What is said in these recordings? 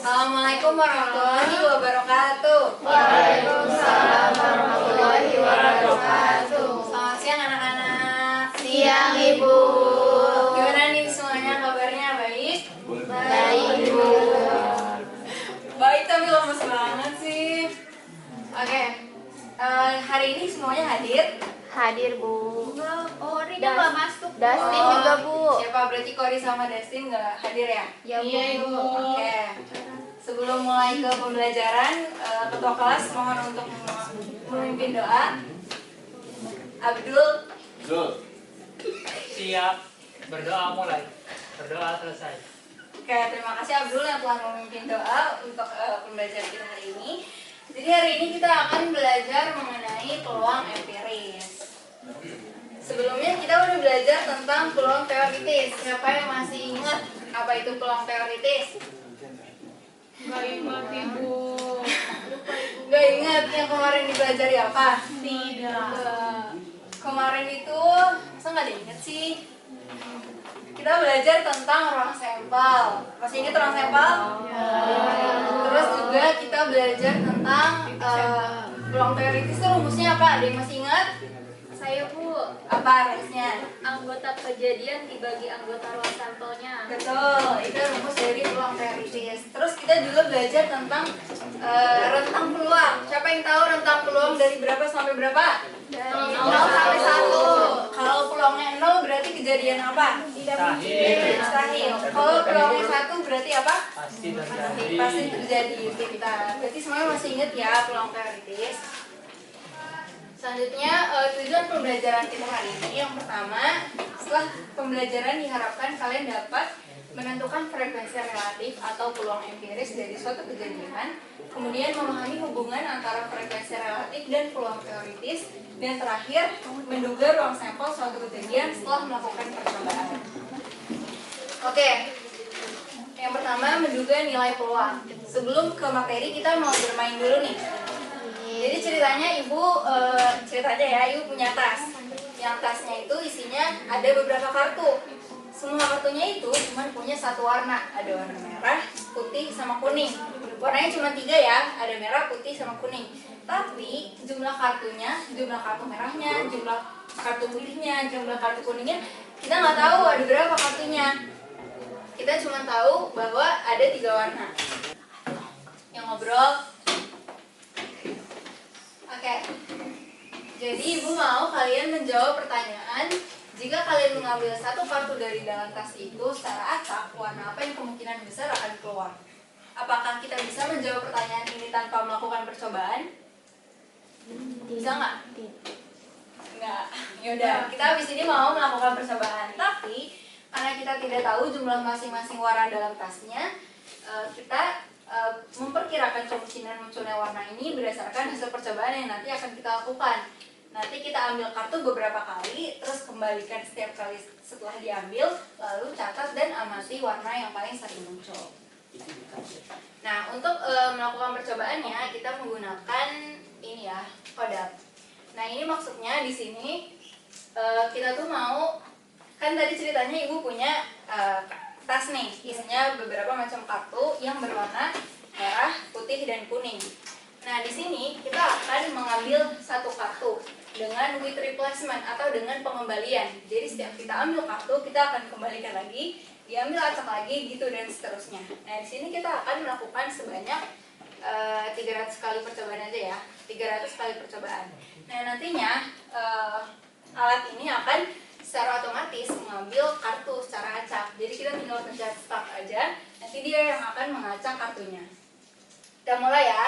Assalamualaikum warahmatullahi wabarakatuh. Waalaikumsalam warahmatullahi wabarakatuh. Selamat siang anak-anak. Siang Ibu. Gimana nih semuanya kabarnya? Baik? Baik Ibu. Baik tapi lemes banget sih. Oke, hari ini semuanya hadir? Hadir Bu. Oh, Rina nggak masuk. Dustin Oh, juga Bu. Siapa berarti Kori sama Dustin nggak hadir ya? Ya Bu. Iya Ibu. Oke. Sebelum mulai ke pembelajaran, ketua kelas mohon untuk memimpin doa. Abdul. Siap. Berdoa mulai. Berdoa selesai. Oke, terima kasih Abdul yang telah memimpin doa untuk pembelajaran kita hari ini. Jadi hari ini kita akan belajar mengenai peluang empiris. Sebelumnya kita udah belajar tentang peluang teoritis. Siapa yang masih ingat apa itu peluang teoritis? Nggak ingat Ibu. Gak ingat yang kemarin dipelajari apa? Tidak. Kemarin itu, masa nggak diinget sih? Kita belajar tentang ruang sampel. Masih ingat ruang sampel? Terus juga kita belajar tentang peluang teoritis itu rumusnya apa? Ada yang masih ingat? Saya Bu. Apa rumusnya? Anggota kejadian dibagi anggota ruang sampelnya. Betul, itu rumus dari peluang teoritis. Terus kita juga belajar tentang rentang peluang. Siapa yang tahu rentang peluang dari berapa sampai berapa? Dari 0 sampai 1. Kalau peluangnya 0 berarti kejadian apa? Mustahil. Mustahil. Kalau peluangnya 1 berarti apa? Pasti terjadi. Pasti terjadi. Berarti semuanya masih ingat ya peluang teoritis. Selanjutnya tujuan pembelajaran kita hari ini yang pertama, setelah pembelajaran diharapkan kalian dapat menentukan frekuensi relatif atau peluang empiris dari suatu kejadian, kemudian memahami hubungan antara frekuensi relatif dan peluang teoritis, dan terakhir menduga ruang sampel suatu kejadian setelah melakukan percobaan. Oke, yang pertama menduga nilai peluang. Sebelum ke materi kita mau bermain dulu nih. Jadi ceritanya ibu punya tas. Yang tasnya itu isinya ada beberapa kartu. Semua kartunya itu cuma punya satu warna. Ada warna merah, putih, sama kuning. Warnanya cuma 3 ya, ada merah, putih, sama kuning. Tapi jumlah kartunya, jumlah kartu merahnya, jumlah kartu putihnya, jumlah kartu kuningnya, kita nggak tahu ada berapa kartunya. Kita cuma tahu bahwa ada 3 warna. Yang ngobrol. Oke, jadi ibu mau kalian menjawab pertanyaan. Jika kalian mengambil satu kartu dari dalam tas itu secara acak, warna apa yang kemungkinan besar akan keluar? Apakah kita bisa menjawab pertanyaan ini tanpa melakukan percobaan? Bisa nggak? Nggak. Yaudah, kita habis ini mau melakukan percobaan. Tapi karena kita tidak tahu jumlah masing-masing warna dalam tasnya, kita memperkirakan kemungkinan munculnya warna ini berdasarkan hasil percobaan yang nanti akan kita lakukan. Nanti kita ambil kartu beberapa kali, terus kembalikan setiap kali setelah diambil, lalu catat dan amati warna yang paling sering muncul. Nah, untuk melakukan percobaannya kita menggunakan ini ya, Kodak. Nah, ini maksudnya di sini kita tuh mau, kan tadi ceritanya ibu punya tas nih, isinya beberapa macam kartu yang berwarna merah, putih, dan kuning. Nah, di sini kita akan mengambil satu kartu dengan with replacement atau dengan pengembalian. Jadi setiap kita ambil kartu, kita akan kembalikan lagi, diambil acak lagi, gitu dan seterusnya. Nah, di sini kita akan melakukan sebanyak 300 kali percobaan aja ya, 300 kali percobaan. Nah, nantinya alat ini akan secara otomatis mengambil kartu secara acak. Jadi kita tinggal pencet start aja, nanti dia yang akan mengacak kartunya. Kita mulai ya.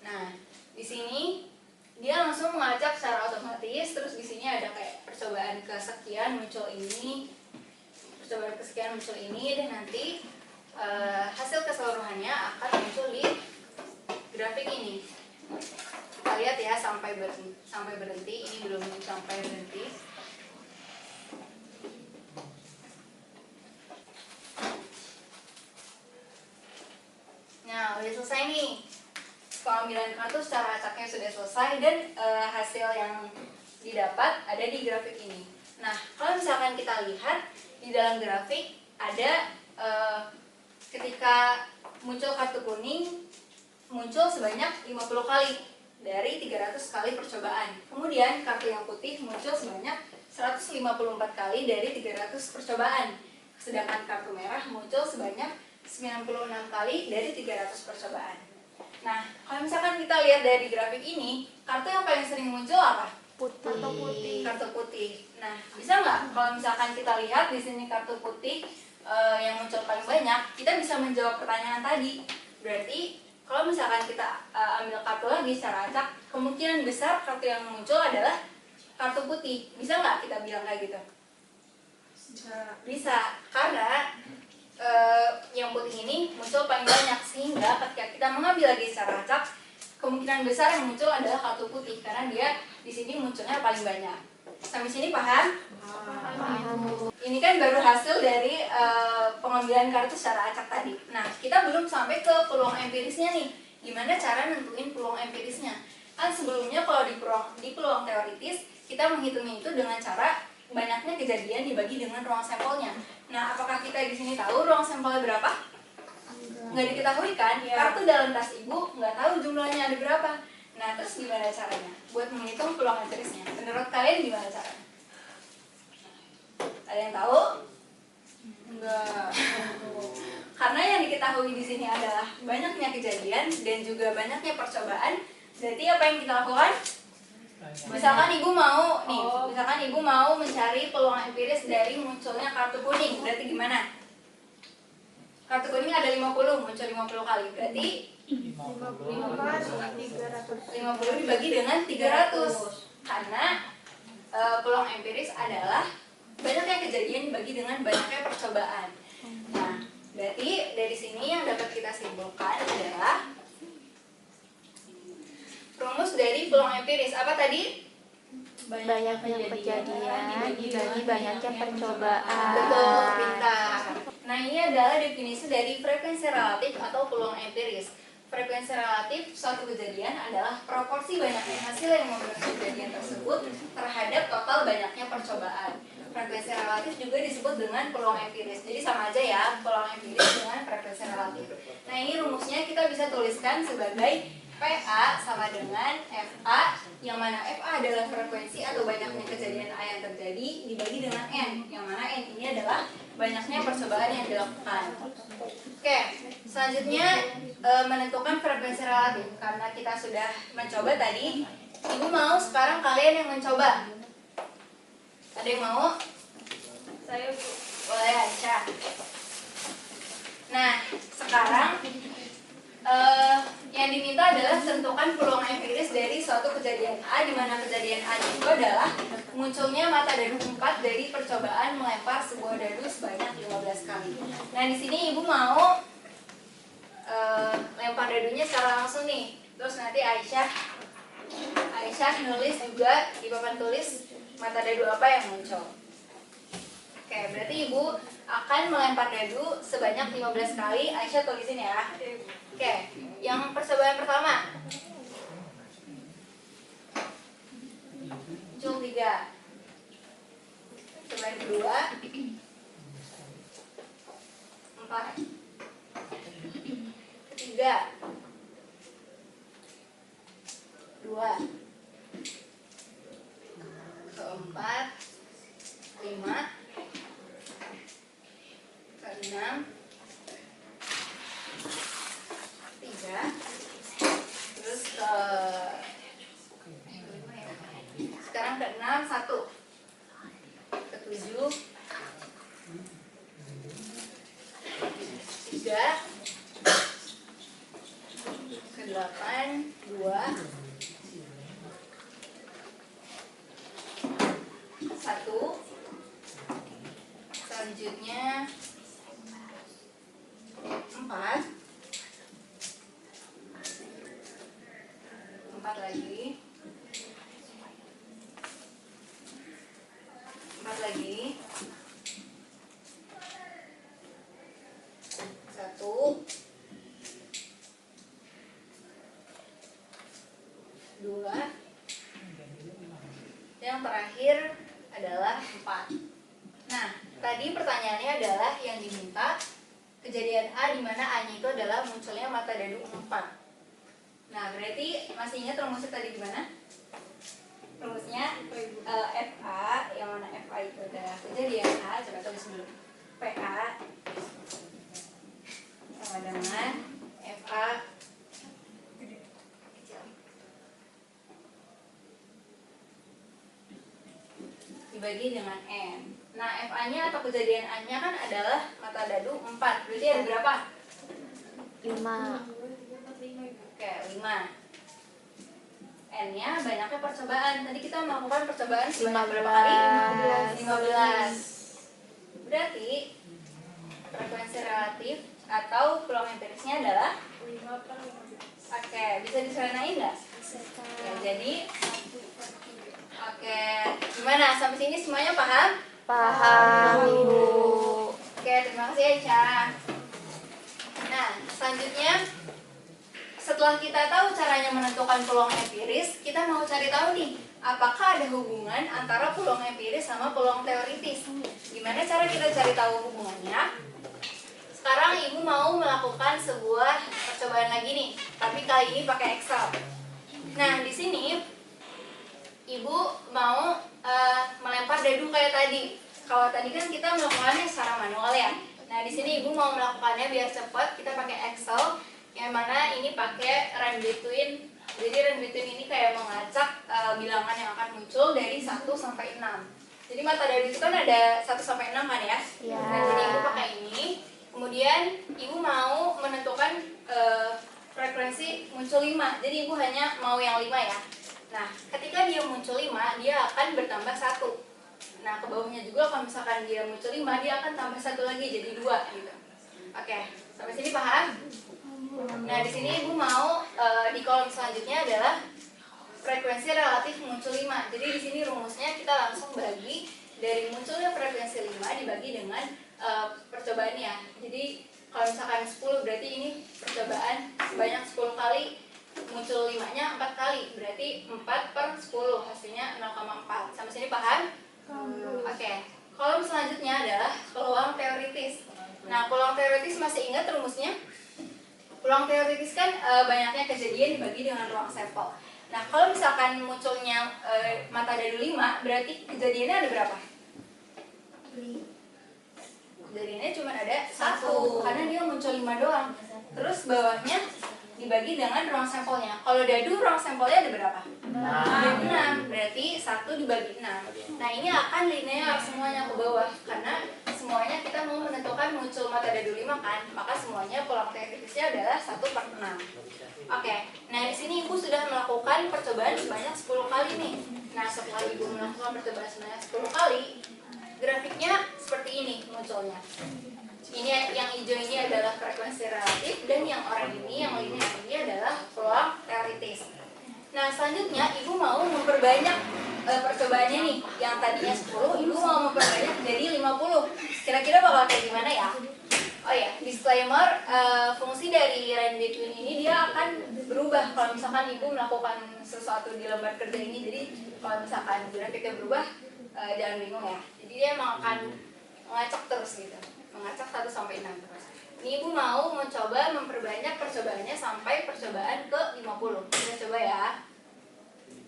Nah, di sini dia langsung mengacak secara otomatis. Terus di sini ada kayak percobaan kesekian muncul ini, percobaan kesekian muncul ini, dan nanti hasil keseluruhannya akan muncul di grafik ini. Kita lihat ya sampai berhenti. Ini belum sampai berhenti. Nah, udah selesai nih. Pengambilan kartu secara acaknya sudah selesai dan hasil yang didapat ada di grafik ini. Nah, kalau misalkan kita lihat di dalam grafik ada ketika muncul kartu kuning muncul sebanyak 50 kali dari 300 kali percobaan. Kemudian kartu yang putih muncul sebanyak 154 kali dari 300 percobaan. Sedangkan kartu merah muncul sebanyak 96 kali dari 300 percobaan. Nah, kalau misalkan kita lihat dari grafik ini, kartu yang paling sering muncul apa? Putih. Kartu putih. Nah, bisa nggak kalau misalkan kita lihat di sini kartu putih yang muncul paling banyak, kita bisa menjawab pertanyaan tadi. Berarti kalau misalkan kita ambil kartu lagi secara acak, kemungkinan besar kartu yang muncul adalah kartu putih. Bisa nggak kita bilang kayak gitu? Bisa, karena yang putih ini muncul paling banyak, sehingga ketika kita mengambil lagi secara acak, kemungkinan besar yang muncul adalah kartu putih karena dia di sini munculnya paling banyak. Sampai sini paham? Ini kan baru hasil dari pengambilan kartu secara acak tadi. Nah, kita belum sampai ke peluang empirisnya nih. Gimana cara nentuin peluang empirisnya? Kan sebelumnya kalau di peluang teoritis, kita menghitungnya itu dengan cara banyaknya kejadian dibagi dengan ruang sampelnya. Nah, apakah kita di sini tahu ruang sampelnya berapa? Nggak diketahui kan? Kartu dalam tas ibu nggak tahu jumlahnya ada berapa. Nah, terus gimana caranya buat menghitung peluang empirisnya? Menurut kalian gimana caranya? Ada yang tahu? Enggak. Karena yang diketahui di sini adalah banyaknya kejadian dan juga banyaknya percobaan. Berarti apa yang kita lakukan? Misalkan ibu mau mencari peluang empiris dari munculnya kartu kuning. Berarti gimana? Kartu kuning ada 50, muncul 50 kali. Berarti 50 dibagi dengan 300. Karena peluang empiris adalah banyaknya kejadian dibagi dengan banyaknya percobaan. Nah, berarti dari sini yang dapat kita simpulkan adalah rumus dari peluang empiris. Apa tadi? Banyaknya kejadian dibagi banyaknya percobaan. Betul, pintar. Nah, ini adalah definisi dari frekuensi relatif atau peluang empiris. Frekuensi relatif suatu kejadian adalah proporsi banyaknya hasil yang membentuk kejadian tersebut terhadap total banyaknya percobaan. Frekuensi relatif juga disebut dengan peluang empiris. Jadi sama aja ya, peluang empiris dengan frekuensi relatif. Nah, ini rumusnya kita bisa tuliskan sebagai PA sama dengan FA, yang mana FA adalah frekuensi atau banyaknya kejadian A yang terjadi dibagi dengan N, yang mana N ini adalah banyaknya percobaan yang dilakukan. Oke, selanjutnya menentukan frekuensi relatif. Karena kita sudah mencoba tadi, ibu mau sekarang kalian yang mencoba. Ada yang mau? Saya Bu. Boleh, Aisyah. Nah, sekarang yang diminta adalah tentukan peluang empiris dari suatu kejadian A, di mana kejadian A itu adalah munculnya mata dadu 4 dari percobaan melempar sebuah dadu sebanyak 15 kali. Nah, di sini ibu mau lempar dadunya secara langsung nih. Terus nanti Aisyah nulis juga di papan tulis mata dadu apa yang muncul. Oke, berarti ibu akan melempar dadu sebanyak 15 kali. Aisyah tulisin ya. Oke, yang percobaan pertama muncul 3. Percobaan kedua 4. Ketiga 2. Keempat 5. Keenam 3. Terus sekarang ke-6 1. Ke-7 3. Ke-8 2. 1. Selanjutnya 4 lagi 4 lagi 1 2. Yang terakhir adalah 4. Nah, tadi pertanyaannya adalah yang diminta kejadian A di mana A-nya itu adalah munculnya mata dadu 4. Nah, berarti masih ingat rumusnya tadi gimana? Rumusnya FA, yang mana FA itu adalah kejadian A, coba tulis dulu. PA sama dengan FA kecil dibagi dengan N. Nah, FA-nya atau kejadian A-nya kan adalah mata dadu 4. Berarti ada berapa? 5. Oke, 5. N-nya banyaknya percobaan. Tadi kita melakukan percobaan sebanyak berapa kali? 15. Berarti frekuensi relatif atau peluang empirisnya adalah 5/15. Oke, bisa diseranain nggak? Ya, jadi oke, gimana? Sampai sini semuanya paham? Paham, Ibu. Oke, terima kasih Aisyah. Nah, selanjutnya setelah kita tahu caranya menentukan peluang empiris, kita mau cari tahu nih, apakah ada hubungan antara peluang empiris sama peluang teoritis? Gimana cara kita cari tahu hubungannya? Sekarang Ibu mau melakukan sebuah percobaan lagi nih, tapi kali ini pakai Excel. Nah, di sini Ibu mau melempar dadu kayak tadi. Kalau tadi kan kita melakukannya secara manual ya. Nah, di sini Ibu mau melakukannya biar cepat, kita pakai Excel. Yang mana ini pakai run between. Jadi run between ini kayak mengacak bilangan yang akan muncul dari 1 sampai 6. Jadi mata dadu itu kan ada 1 sampai 6 kan ya? Ya. Nah, jadi Ibu pakai ini. Kemudian Ibu mau menentukan frekuensi muncul 5. Jadi Ibu hanya mau yang 5 ya. Nah, ketika dia muncul 5, dia akan bertambah 1. Nah, ke bawahnya juga kalau misalkan dia muncul 5, dia akan tambah 1 lagi jadi 2 gitu. Oke, sampai sini paham? Nah, di sini Ibu mau di kolom selanjutnya adalah frekuensi relatif muncul 5. Jadi di sini rumusnya kita langsung bagi dari munculnya frekuensi 5 dibagi dengan percobaannya. Jadi kalau misalkan 10 berarti ini percobaan sebanyak 10 kali, muncul 5-nya 4 kali. Berarti 4/10 hasilnya 0,4. Sampai sini paham? Oke. Kolom selanjutnya adalah peluang teoritis. Nah, peluang teoritis masih ingat rumusnya? Peluang teoritis kan banyaknya kejadian dibagi dengan ruang sampel. Nah, kalau misalkan munculnya mata dadu 5, berarti kejadiannya ada berapa? Kejadiannya cuma ada 1, karena dia muncul 5 doang. Terus bawahnya dibagi dengan ruang sampelnya. Kalau dadu ruang sampelnya ada berapa? 6. Berarti 1 dibagi 6. Nah, ini akan linear semuanya ke bawah, karena semuanya kita mau menentukan muncul mata dadu 5 kan, maka semuanya peluang teoritisnya adalah 1/6. Oke, nah di sini Ibu sudah melakukan percobaan sebanyak 10 kali nih. Nah, setelah Ibu melakukan percobaan sebanyak 10 kali, grafiknya seperti ini munculnya. Ini yang hijau ini adalah frekuensi relatif, dan yang oranye ini, yang linear ini adalah peluang teoritis. Nah, selanjutnya Ibu mau memperbanyak percobaannya nih. Yang tadinya 10, Ibu mau memperbanyak jadi 50. Kira-kira bakal kayak gimana ya? Oh ya, disclaimer, fungsi dari run between ini dia akan berubah kalau misalkan Ibu melakukan sesuatu di lembar kerja ini. Jadi kalau misalkan grafiknya berubah, jangan bingung ya. Jadi dia emang akan mengacak terus gitu, mengacak 1 sampai 6 terus. Ini Ibu mau mencoba memperbanyak percobaannya sampai percobaan ke 50. Kita coba ya.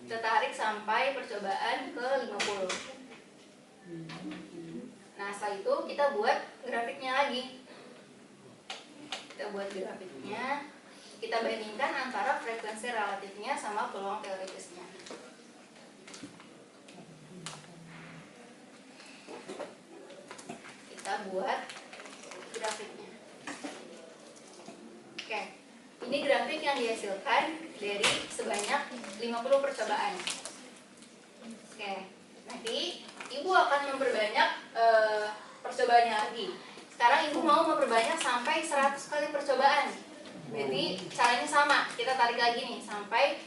Kita tarik sampai percobaan ke 50. Nah, setelah itu kita buat grafiknya lagi. Kita buat grafiknya. Kita bandingkan antara frekuensi relatifnya sama peluang teoritisnya. Kita buat grafiknya. Oke, ini grafik yang dihasilkan dari sebanyak 50 percobaan. Oke, nanti Ibu akan memperbanyak percobaannya lagi. Sekarang Ibu mau memperbanyak sampai 100 kali percobaan. Berarti caranya sama, kita tarik lagi nih sampai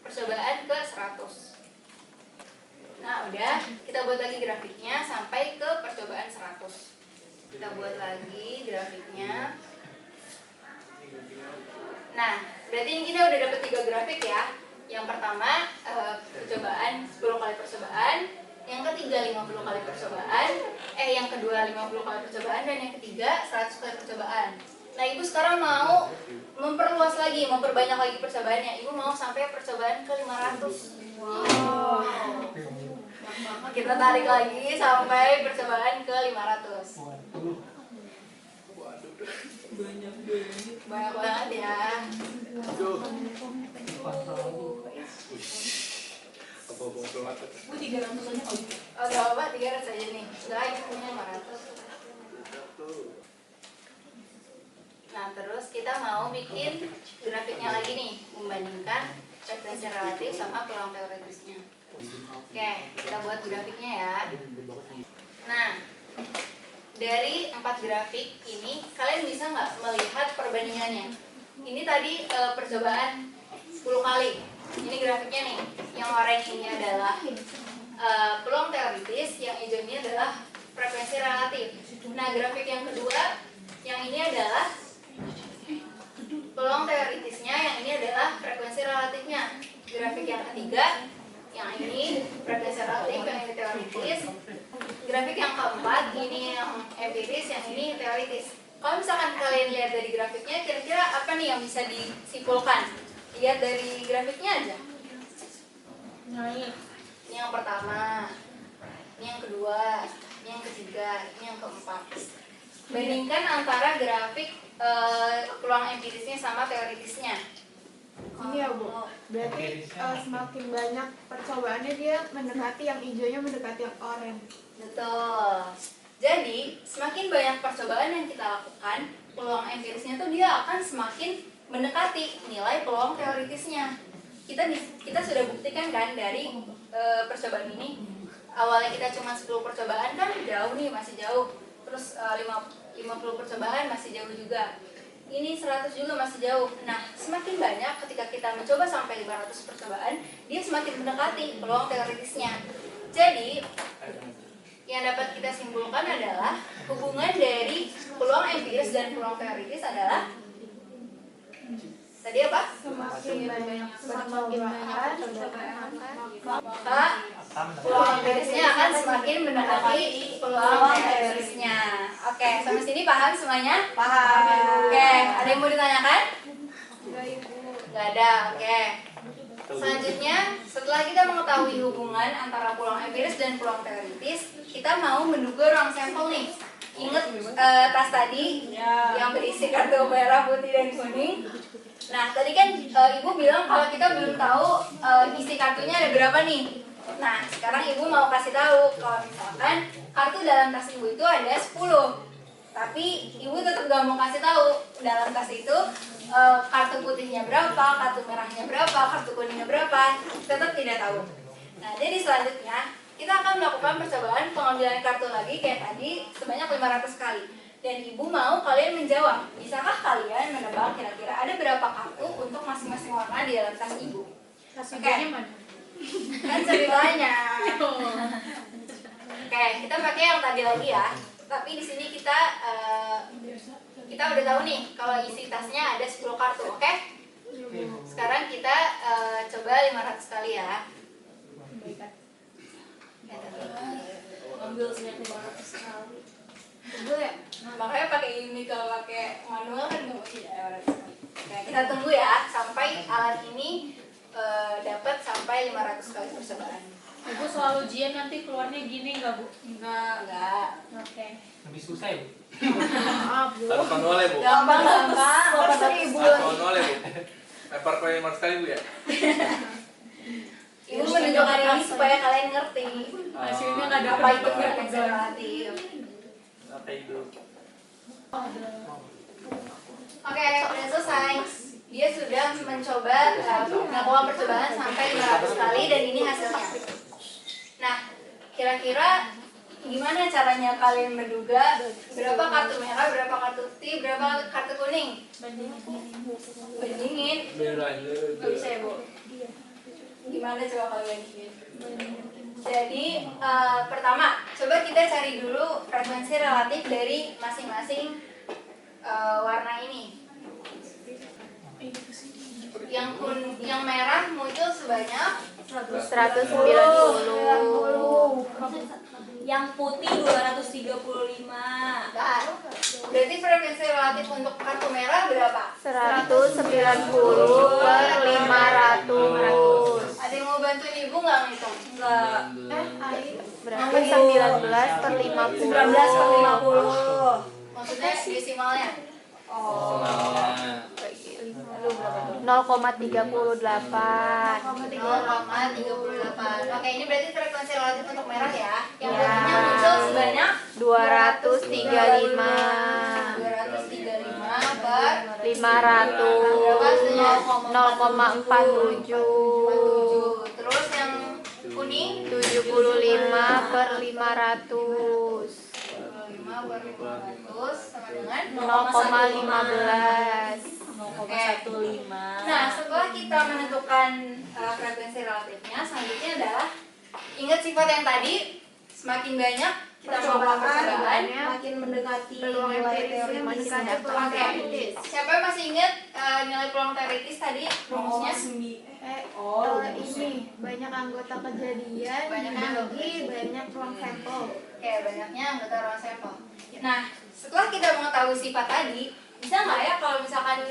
percobaan ke 100. Nah, udah, kita buat lagi grafiknya sampai ke percobaan 100. Kita buat lagi grafiknya. Nah, berarti ini kita udah dapet 3 grafik ya. Yang pertama percobaan 10 kali percobaan. yang ketiga 50 kali percobaan, yang kedua 50 kali percobaan, dan yang ketiga 100 kali percobaan. Nah, Ibu sekarang mau memperluas lagi, memperbanyak lagi percobaannya. Ibu mau sampai percobaan ke 500. Wow. Kita tarik lagi sampai percobaan ke 500. Banyak banget ya. Oh, gak apa-apa, 300 aja nih. Enggak, ini punya 500. Nah, terus kita mau bikin grafiknya lagi nih, membandingkan frekuensi relatif sama peluang teoritisnya. Oke, kita buat grafiknya ya. Nah, dari 4 grafik ini, kalian bisa nggak melihat perbandingannya? Ini tadi percobaan 10 kali. Ini grafiknya nih, yang oranye ini adalah peluang teoritis, yang hijau ini adalah frekuensi relatif. Nah, grafik yang kedua, yang ini adalah peluang teoritisnya, yang ini adalah frekuensi relatifnya. Grafik yang ketiga, yang ini frekuensi relatif, yang ini teoritis. Grafik yang keempat, ini yang empiris, yang ini teoritis. Kalau misalkan kalian lihat dari grafiknya, kira-kira apa nih yang bisa disimpulkan? Lihat dari grafiknya aja. Ini yang pertama, ini yang kedua, ini yang ketiga, ini yang keempat. Bandingkan antara grafik peluang empirisnya sama teoritisnya. Ini ya Bu, berarti semakin banyak percobaannya dia mendekati yang hijaunya mendekati yang oranye. Betul. Jadi semakin banyak percobaan yang kita lakukan, peluang empirisnya tuh dia akan semakin mendekati nilai peluang teoritisnya. Kita sudah buktikan kan dari percobaan ini. Awalnya kita cuma 10 percobaan kan jauh nih, masih jauh. Terus 50 percobaan masih jauh juga. Ini 100 juga masih jauh. Nah, semakin banyak ketika kita mencoba sampai 500 percobaan, dia semakin mendekati peluang teoritisnya. Jadi, yang dapat kita simpulkan adalah hubungan dari peluang empiris dan peluang teoritis adalah tadi apa? Semakin banyak percobaan, Maka peluang empirisnya akan semakin mendekati peluang teoritisnya. Oke, sampai sini paham semuanya? Paham. Oke, ada yang mau ditanyakan? Nggak ada, oke. Selanjutnya, setelah kita mengetahui hubungan antara peluang empiris dan peluang teoritis, kita mau menduga ruang sampel nih. Ingat tas tadi yang berisi kartu merah, putih, dan kuning. Nah, tadi kan Ibu bilang kalau kita belum tahu isi kartunya ada berapa nih. Nah, sekarang Ibu mau kasih tahu kalau misalkan kartu dalam tas Ibu itu ada 10. Tapi Ibu tetap gak mau kasih tahu dalam tas itu kartu putihnya berapa, kartu merahnya berapa, kartu kuningnya berapa, tetap tidak tahu. Nah, jadi selanjutnya kita akan melakukan percobaan pengambilan kartu lagi kayak tadi sebanyak 500 kali. Dan Ibu mau kalian menjawab, bisakah kalian menebak kira-kira ada berapa kartu untuk masing-masing warna di dalam tas Ibu? Oke. Kan ceritanya. Oke, kita pakai yang tadi lagi ya. Tapi di sini kita udah tahu nih kalau isi tasnya ada 10 kartu, oke? Sekarang kita coba 500 kali ya. Ambil sebanyak 500 kali. Tunggu ya. Makanya pakai ini, kalau pakai manual kan nggak mungkin ya. Oke, kita tunggu ya sampai alat ini dapat sampai 500 kali percobaan. Ibu soal ujian nanti keluarnya gini nggak Bu? Enggak. Oke. Lebih susah ya, Bu? Taruh manual ya Bu? Gampang. Taruh manual ya Bu? Lempar koin 500 kali Bu ya? Ibu menunjukkan ini supaya kalian ngerti. Hasilnya nggak Apa itu frekuensi relatif. Apa itu? Oke, udah selesai. Dia sudah mencoba melakukan percobaan sampai 500 kali dan ini hasilnya. Nah, kira-kira gimana caranya kalian menduga berapa kartu merah, berapa kartu putih, berapa kartu kuning? Bandingin. Nggak bisa ya, Bu? Gimana coba kalian bandingin? Jadi, pertama, coba kita cari dulu frekuensi relatif dari masing-masing warna ini. yang merah muncul sebanyak 190. Yang putih 235. Bentar. Berarti frekuensi relatif untuk kartu merah berapa? 190 per 500. Ada yang mau bantuin ibu nggak ngitung? Enggak. Air. Berarti 19 per 50. 19 per 50. Maksudnya desimalnya? Oh. Semalnya. 0,38. 0,38. Oke, ini berarti frekuensi relatif untuk merah ya. Yang Ya. putihnya muncul sebanyak 235 235 per 500 0,47 Terus yang kuning 75 per 500 5 per 500 sama dengan 0,15. 0,15. Nah, setelah kita menentukan frekuensi relatifnya, selanjutnya adalah ingat sifat yang tadi, semakin banyak kita melakukan percobaan, makin mendekati Peluang nilai empirisnya teoritis mendekati yang peluang Oke. teoritis. Siapa yang masih ingat nilai peluang teoritis tadi rumusnya? Ini banyak anggota kejadian Banyak dibagi banyak ruang sampel. Oke, banyaknya anggota ruang sampel. Nah, setelah kita mengetahui sifat tadi, bisa nggak ya kalau misalkan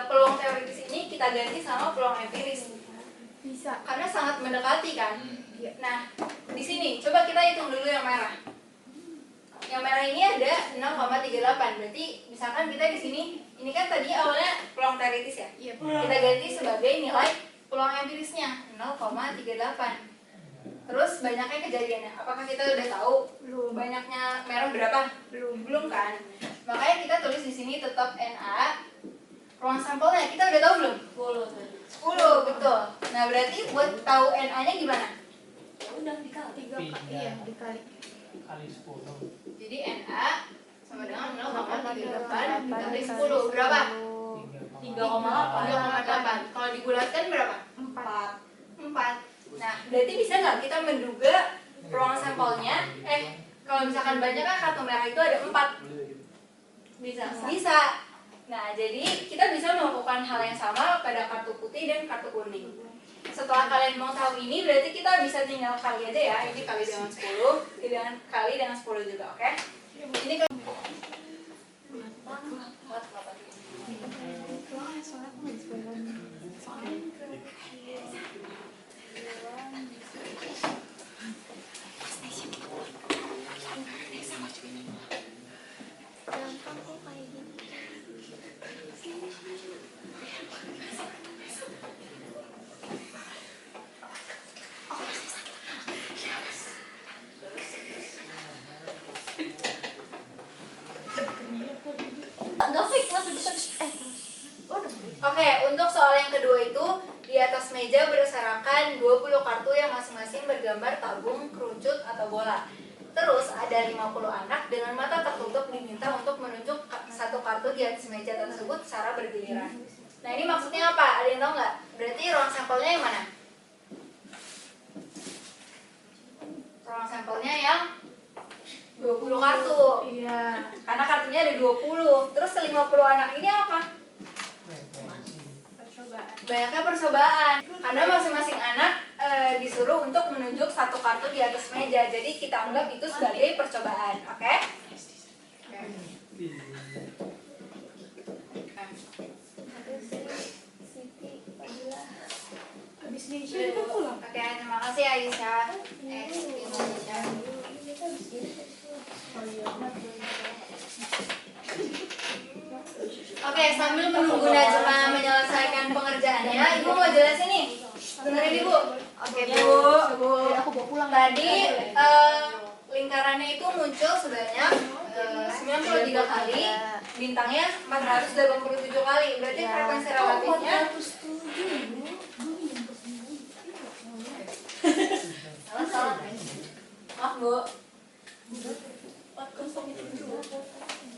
peluang teoritis ini kita ganti sama peluang empiris? Bisa. Karena sangat mendekati kan. Nah, di sini coba kita hitung dulu yang merah. Yang merah ini ada 0,38. Berarti misalkan kita di sini, ini kan tadi awalnya peluang teoritis ya. Iya. Kita ganti sebagai nilai peluang empirisnya 0,38. Terus banyaknya kejadiannya. Apakah kita udah tahu Belum. banyaknya merah berapa? Belum kan. Makanya kita tulis di sini tetap NA. Ruang sampelnya kita udah tahu belum? 10, betul. Nah, berarti buat tahu NA-nya gimana? udah dikali. 3 iya dikali. Kali 10. Jadi NA sama dengan 0,38 dikali 10 berapa? 3,8. 3,8. Kalau dibulatkan berapa? 4. 4. Nah, berarti bisa nggak kita menduga ruang sampelnya kalau misalkan banyak kan kartu merah itu ada 4. Bisa. Nah, jadi kita bisa melakukan hal yang sama pada kartu putih dan kartu kuning. Setelah kalian mau tahu ini, berarti kita bisa tinggal kali aja ya. Ini kali dengan 10, kali dengan 10 juga, oke? Ini kan Enggak fix masih bisa. Oke, untuk soal yang kedua itu di atas meja berserakan 20 kartu yang masing-masing bergambar tabung, kerucut, atau bola. Terus ada 50 anak dengan mata tertutup diminta untuk menunjuk satu kartu di atas meja tersebut secara bergiliran. Nah, ini maksudnya apa? Ada yang tahu nggak? Berarti ruang sampelnya yang mana? Ruang sampelnya yang 20 kartu. Iya. Karena kartunya ada 20. Terus 50 anak ini apa? Banyaknya percobaan. Karena masing-masing anak disuruh untuk menunjuk satu kartu di atas meja. Jadi kita anggap itu sebagai percobaan, oke? Habis diisi kita pulang. Oke, terima kasih Aisyah. Indonesia. Oke, sambil menunggu Najma menyelesaikan pengerjaannya, Ibu mau jelasin nih. Dengerin Ibu. Oke, Bu. Aku bawa pulang. Tadi lingkarannya itu muncul sebanyak 93 kali, bintangnya 487 kali. Berarti frekuensi relatifnya salah. Maaf, Bu.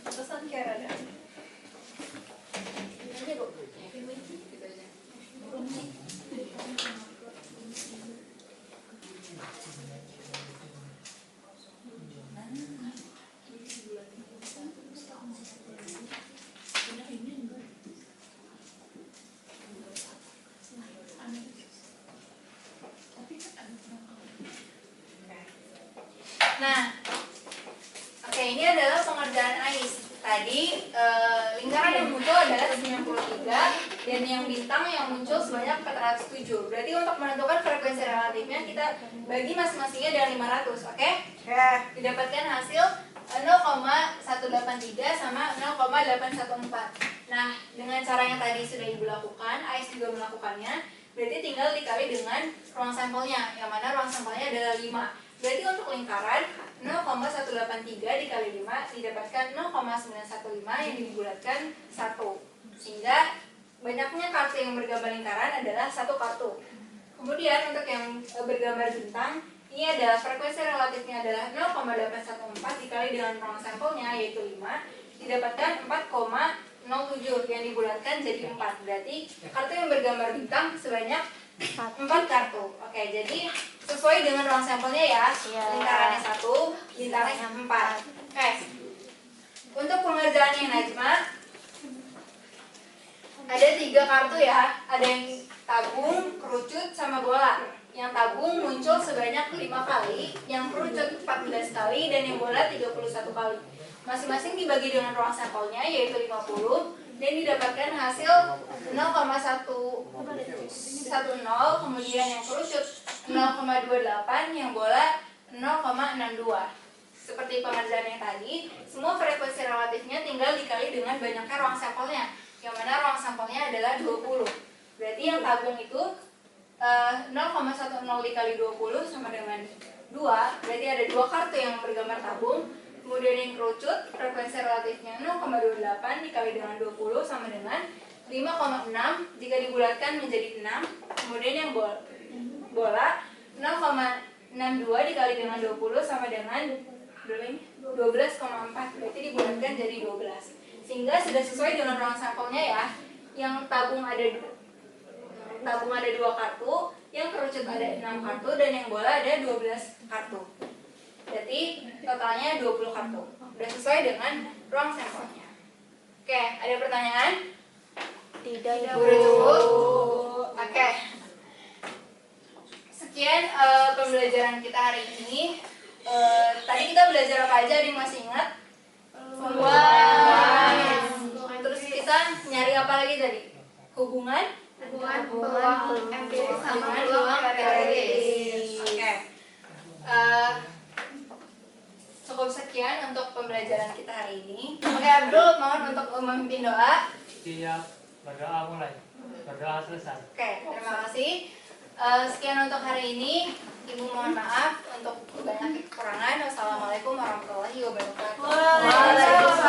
Pesan kayak ada. Aja, Bu. Gitu aja. tadi lingkaran yang muncul adalah 93 dan yang bintang yang muncul sebanyak 407. Berarti untuk menentukan frekuensi relatifnya kita bagi masing-masingnya dengan 500, oke? Didapatkan hasil 0,183 sama 0,814. Nah, dengan cara yang tadi sudah Ibu lakukan, AIS juga melakukannya, berarti tinggal dikali dengan ruang sampelnya, yang mana ruang sampelnya adalah 5. Berarti untuk lingkaran 0,183 dikali 5 didapatkan 0,915 yang dibulatkan 1. Sehingga banyaknya kartu yang bergambar lingkaran adalah 1 kartu. Kemudian untuk yang bergambar bintang, ini adalah frekuensi relatifnya adalah 0,814 dikali dengan ruang sampelnya yaitu 5 didapatkan 4,07 yang dibulatkan jadi 4. Berarti kartu yang bergambar bintang sebanyak 4 kartu. Oke, jadi sesuai dengan ruang sampelnya ya. Lingkarannya 1, bintangnya 4. Oke. Untuk pengerjaannya Najma ada 3 kartu ya. Ada yang tabung, kerucut, sama bola. Yang tabung muncul sebanyak 5 kali, yang kerucut 14 kali, dan yang bola 31 kali. Masing-masing dibagi dengan ruang sampelnya yaitu 50 dan didapatkan hasil 0,110, kemudian yang kerucut 0,28, yang bola 0,62. Seperti pengerjaan yang tadi, semua frekuensi relatifnya tinggal dikali dengan banyaknya ruang sampelnya, yang mana ruang sampelnya adalah 20. Berarti yang tabung itu 0,10 dikali 20 sama dengan 2, berarti ada 2 kartu yang bergambar tabung. Kemudian yang kerucut, frekuensi relatifnya 0,28 dikali dengan 20 sama dengan 5,6 jika dibulatkan menjadi 6. Kemudian yang bola 0,62 dikali dengan 20 sama dengan 12,4, berarti dibulatkan jadi 12. Sehingga sudah sesuai dengan ruang sampelnya ya. Yang tabung ada 2 kartu, yang kerucut ada 6 kartu, dan yang bola ada 12 kartu. Berarti totalnya 20 kartu. Sudah sesuai dengan ruang sampelnya. Oke, ada pertanyaan? Tidak, Ibu. Udah cukup? Oke. Sekian pembelajaran kita hari ini. Tadi kita belajar apa aja? Ada yang masih ingat? Terus kita nyari apa lagi tadi? Hubungan peluang empiris sama peluang teoretis. Oke. Cukup sekian untuk pembelajaran kita hari ini. Oke, Abdul, mohon untuk memimpin doa. Siap. Berdoa mulai. Berdoa selesai. Oke, terima kasih. Sekian untuk hari ini. Ibu mohon maaf untuk banyak kekurangan. Wassalamualaikum warahmatullahi wabarakatuh. Waalaikumsalam.